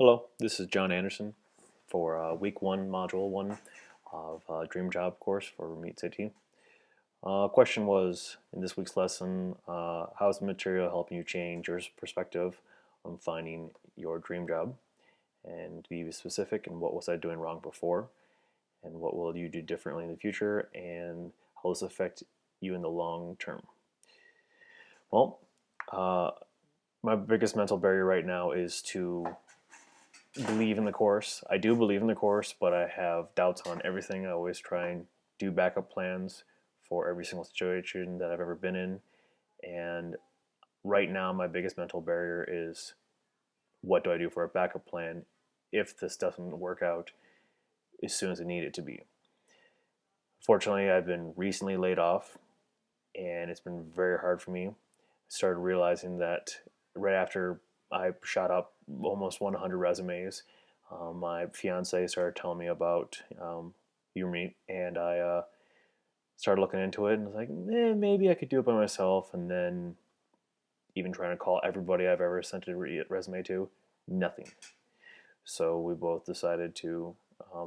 Hello, this is John Anderson for week one, module one of Dream Job course for Meet City. Question was in this week's lesson, how is the material helping you change your perspective on finding your dream job? And to be specific, and what was I doing wrong before? And what will you do differently in the future? And how does this affect you in the long term? Well, my biggest mental barrier right now is to believe in the course. I do believe in the course, but I have doubts on everything. I always try and do backup plans for every single situation that I've ever been in. And right now, my biggest mental barrier is what do I do for a backup plan if this doesn't work out as soon as I need it to be. Fortunately, I've been recently laid off, and it's been very hard for me. I started realizing that right after I shot up almost 100 resumes, my fiance started telling me about Udemy, and I started looking into it, and was like, maybe I could do it by myself. And then even trying to call everybody I've ever sent a resume to, nothing. So we both decided to,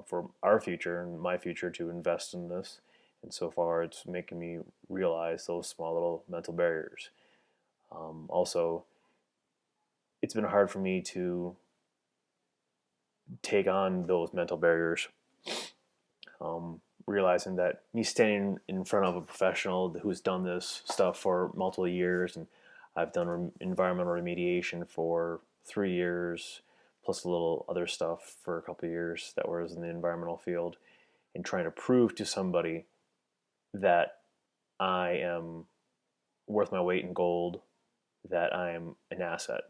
for our future and my future, to invest in this. And so far, it's making me realize those small little mental barriers. Also, it's been hard for me to take on those mental barriers, realizing that me standing in front of a professional who's done this stuff for multiple years, and I've done environmental remediation for 3 years, plus a little other stuff for a couple of years that was in the environmental field, and trying to prove to somebody that I am worth my weight in gold, that I am an asset.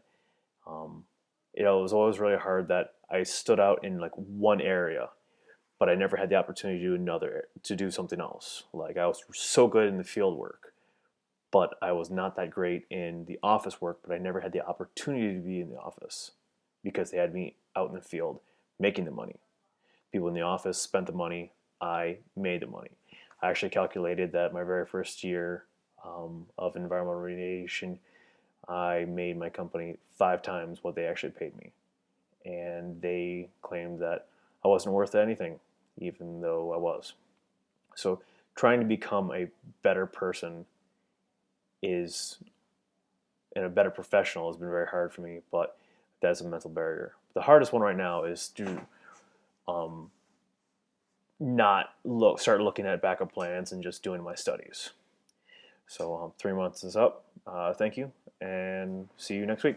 Um, it was always really hard that I stood out in like one area, but I never had the opportunity to do something else. Like I was so good in the field work, but I was not that great in the office work. But I never had the opportunity to be in the office because they had me out in the field making the money. People in the office spent the money. I made the money. I actually calculated that my very first year of environmental remediation, I made my company 5 times what they actually paid me. And they claimed that I wasn't worth anything, even though I was. So trying to become a better person is, and a better professional has been very hard for me, but that's a mental barrier. The hardest one right now is to um, not start looking at backup plans and just doing my studies. So 3 months is up. Thank you, and see you next week.